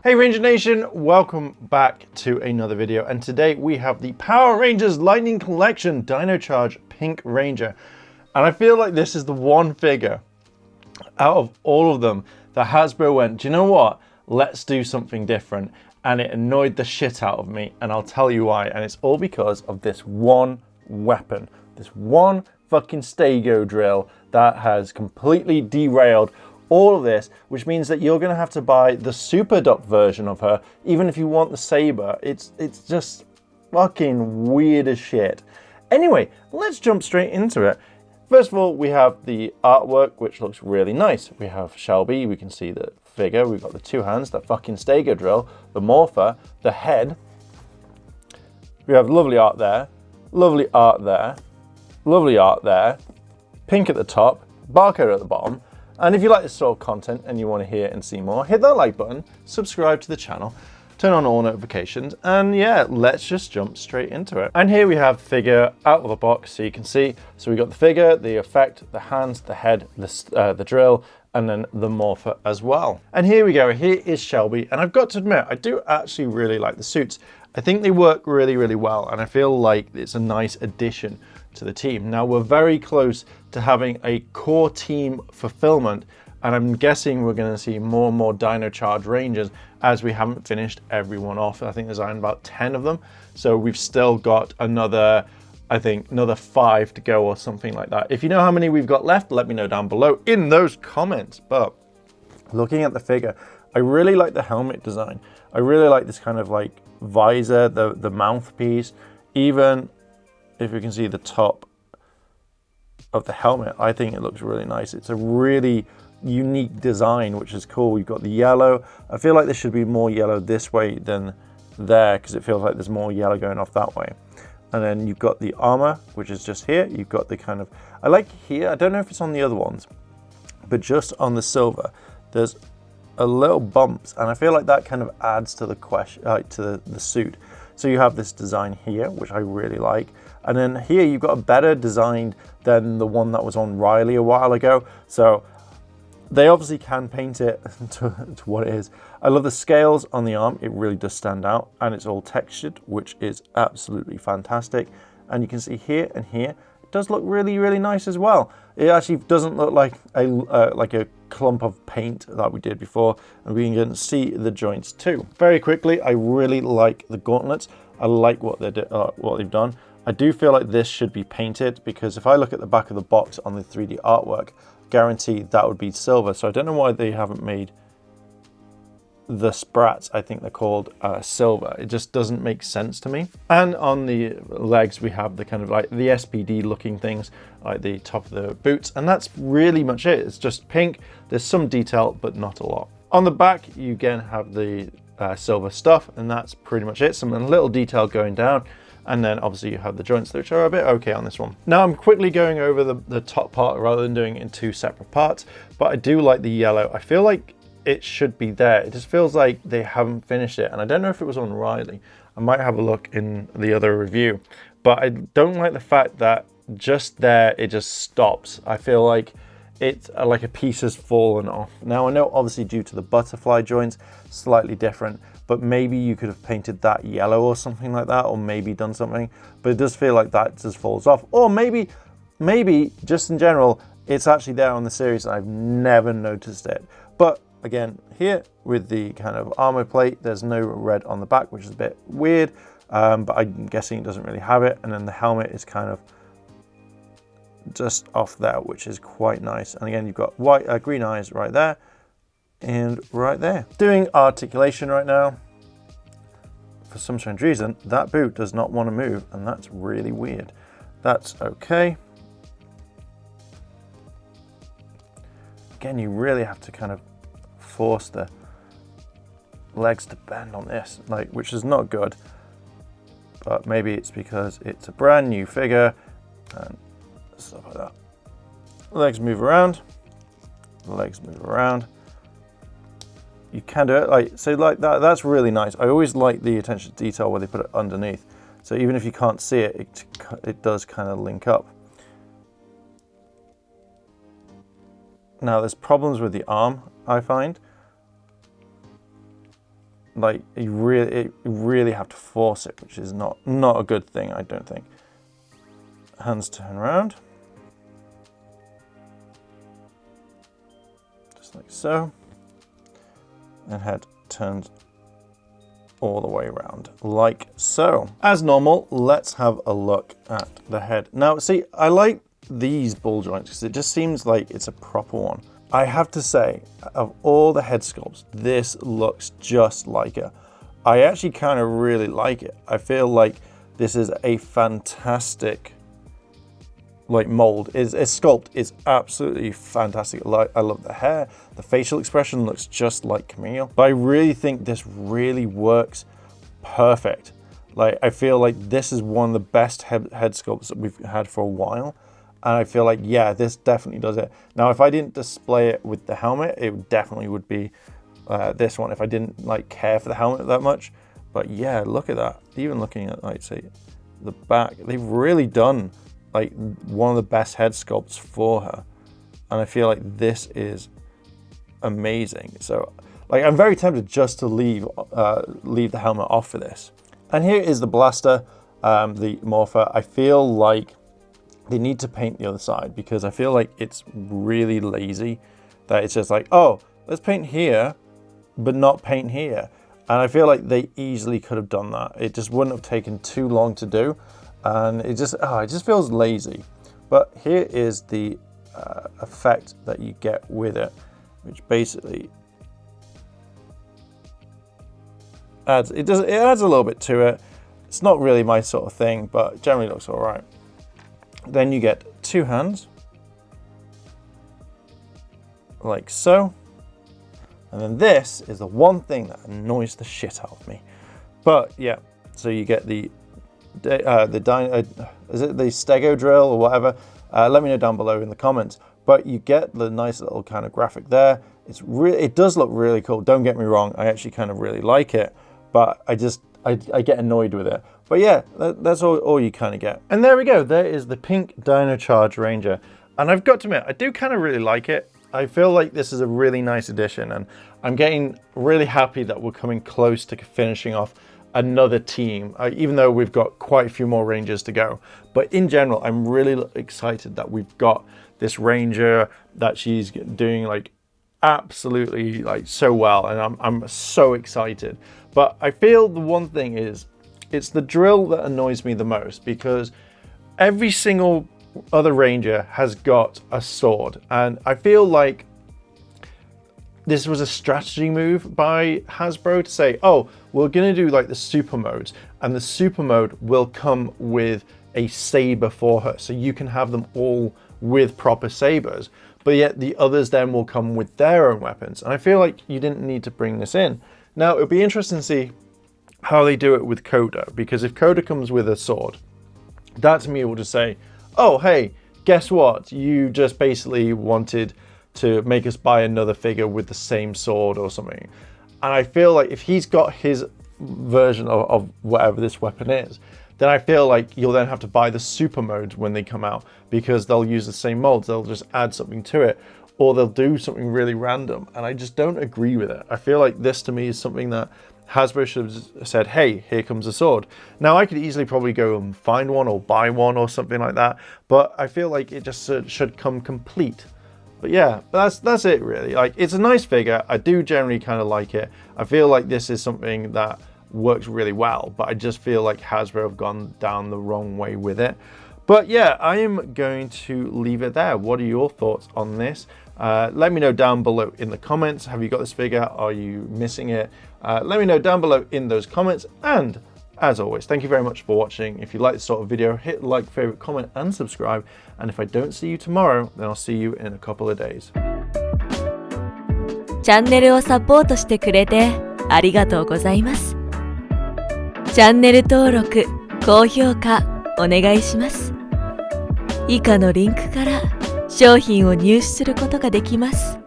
Hey Ranger Nation, welcome back to another video, and today we have the Power Rangers Lightning Collection Dino Charge Pink Ranger. And I feel like this is the one figure out of all of them that Hasbro went, do you know what, let's do something different, and it annoyed the shit out of me, and I'll tell you why. And it's all because of this one weapon, this one fucking Stego drill that has completely derailed all of this, which means that you're going to have to buy the Super Doc version of her, even if you want the Saber. It's just fucking weird as shit. Anyway, let's jump straight into it. First of all, we have the artwork, which looks really nice. We have Shelby, we can see the figure, we've got the two hands, the fucking Stego drill, the morpher, the head. We have lovely art there, lovely art there, lovely art there, pink at the top, barcode at the bottom. And if you like this sort of content and you want to hear and see more, hit that like button, subscribe to the channel, turn on all notifications, and yeah, let's just jump straight into it. And here we have the figure out of the box, so you can see. So we got the figure, the effect, the hands, the head, the drill, and then the morpher as well. And here we go, here is Shelby. And I've got to admit, I do actually really like the suits. I think they work really, really well, and I feel like it's a nice addition to the team. Now we're very close to having a core team fulfillment, and I'm guessing we're going to see more and more Dino Charge Rangers as we haven't finished everyone off. I think there's about 10 of them, so we've still got another, I think, another 5 to go or something like that. If you know how many we've got left, let me know down below in those comments. But looking at the figure, I really like the helmet design. I really like this kind of like visor, the mouthpiece, even if you can see the top of the helmet, I think it looks really nice. It's a really unique design, which is cool. You've got the yellow. I feel like there should be more yellow this way than there, because it feels like there's more yellow going off that way. And then you've got the armor, which is just here. You've got the kind of, I like here, I don't know if it's on the other ones, but just on the silver, there's a little bumps, and I feel like that kind of adds to the to the suit. So you have this design here, which I really like. And then here you've got a better design than the one that was on Riley a while ago. So they obviously can paint it to what it is. I love the scales on the arm. It really does stand out, and it's all textured, which is absolutely fantastic. And you can see here and here, it does look really, really nice as well. It actually doesn't look like a clump of paint that we did before, and we can see the joints too. Very quickly, I really like the gauntlets. I like what they've done. I do feel like this should be painted, because if I look at the back of the box on the 3D artwork, guaranteed that would be silver. So I don't know why they haven't made the sprats, I think they're called, silver. It just doesn't make sense to me. And on the legs, we have the kind of like the SPD looking things, like the top of the boots, and that's really much it. It's just pink. There's some detail, but not a lot. On the back, you again have the silver stuff, and that's pretty much it. Some little detail going down. And then obviously you have the joints, which are a bit okay on this one. Now I'm quickly going over the top part rather than doing it in 2 separate parts, but I do like the yellow. I feel like it should be there. It just feels like they haven't finished it. And I don't know if it was on Riley. I might have a look in the other review, but I don't like the fact that just there, it just stops. I feel like it's like a piece has fallen off. Now I know obviously due to the butterfly joints, slightly different, but maybe you could have painted that yellow or something like that, or maybe done something, but it does feel like that just falls off. Or maybe just in general, it's actually there on the series and I've never noticed it. But again, here with the kind of armor plate, there's no red on the back, which is a bit weird, but I'm guessing it doesn't really have it. And then the helmet is kind of just off there, which is quite nice. And again, you've got green eyes right there and right there. Doing articulation right now. For some strange reason, that boot does not want to move, and that's really weird. That's okay. Again, you really have to kind of force the legs to bend on this, like, which is not good. But maybe it's because it's a brand new figure and stuff like that. Legs move around. Legs move around. You can do it like so, like that. That's really nice. I always like the attention to detail where they put it underneath. So even if you can't see it, it does kind of link up. Now there's problems with the arm, I find. like you really have to force it, which is not a good thing, I don't think. Hands turn around. Just like so. And head turns all the way around, like so. As normal, let's have a look at the head. Now, see, I like these ball joints because it just seems like it's a proper one. I have to say, of all the head sculpts, this looks just like it. I actually kind of really like it. I feel like this is a fantastic mold. Its sculpt is absolutely fantastic. I love the hair. The facial expression looks just like Camille. But I really think this really works perfect. Like, I feel like this is one of the best head sculpts that we've had for a while. And I feel like, yeah, this definitely does it. Now, if I didn't display it with the helmet, it definitely would be this one if I didn't care for the helmet that much. But yeah, look at that. Even looking at, say, the back, they've really done one of the best head sculpts for her. And I feel like this is amazing. So I'm very tempted just to leave the helmet off for this. And here is the blaster, the morpher. I feel like they need to paint the other side because I feel like it's really lazy that it's just like, oh, let's paint here, but not paint here. And I feel like they easily could have done that. It just wouldn't have taken too long to do. And it just feels lazy. But here is the effect that you get with it, which basically adds a little bit to it. It's not really my sort of thing, but generally looks all right. Then you get two hands, like so. And then this is the one thing that annoys the shit out of me. But yeah, so you get the Dino, is it the stego drill or whatever? Let me know down below in the comments. But you get the nice little kind of graphic there. It does look really cool. Don't get me wrong. I actually kind of really like it, but I get annoyed with it. But yeah, that's all you kind of get. And there we go. There is the pink Dino Charge Ranger. And I've got to admit, I do kind of really like it. I feel like this is a really nice addition, and I'm getting really happy that we're coming close to finishing off another team, even though we've got quite a few more Rangers to go. But in general, I'm really excited that we've got this Ranger, that she's doing absolutely so well, and I'm so excited. But I feel the one thing is, it's the drill that annoys me the most, because every single other Ranger has got a sword, and I feel like this was a strategy move by Hasbro to say, oh, we're going to do the super modes, and the super mode will come with a saber for her, so you can have them all with proper sabers, but yet the others then will come with their own weapons. And I feel like you didn't need to bring this in. Now, it'll be interesting to see how they do it with Coda, because if Coda comes with a sword, that to me will just say, oh, hey, guess what? You just basically wanted to make us buy another figure with the same sword or something. And I feel like if he's got his version of whatever this weapon is, then I feel like you'll then have to buy the super modes when they come out, because they'll use the same molds. They'll just add something to it, or they'll do something really random. And I just don't agree with it. I feel like this to me is something that Hasbro should have said, hey, here comes a sword. Now, I could easily probably go and find one or buy one or something like that, but I feel like it just should come complete. But yeah, that's it really. It's a nice figure. I do generally kind of like it. I feel like this is something that works really well, but I just feel like Hasbro have gone down the wrong way with it. But yeah, I am going to leave it there. What are your thoughts on this? Let me know down below in the comments. Have you got this figure? Are you missing it? Let me know down below in those comments. And as always, thank you very much for watching. If you like this sort of video, hit like, favorite, comment, and subscribe. And if I don't see you tomorrow, then I'll see you in a couple of days. チャンネルをサポートしてくれてありがとうございます。チャンネル登録、高評価お願いします。以下のリンクから商品を入手することができます。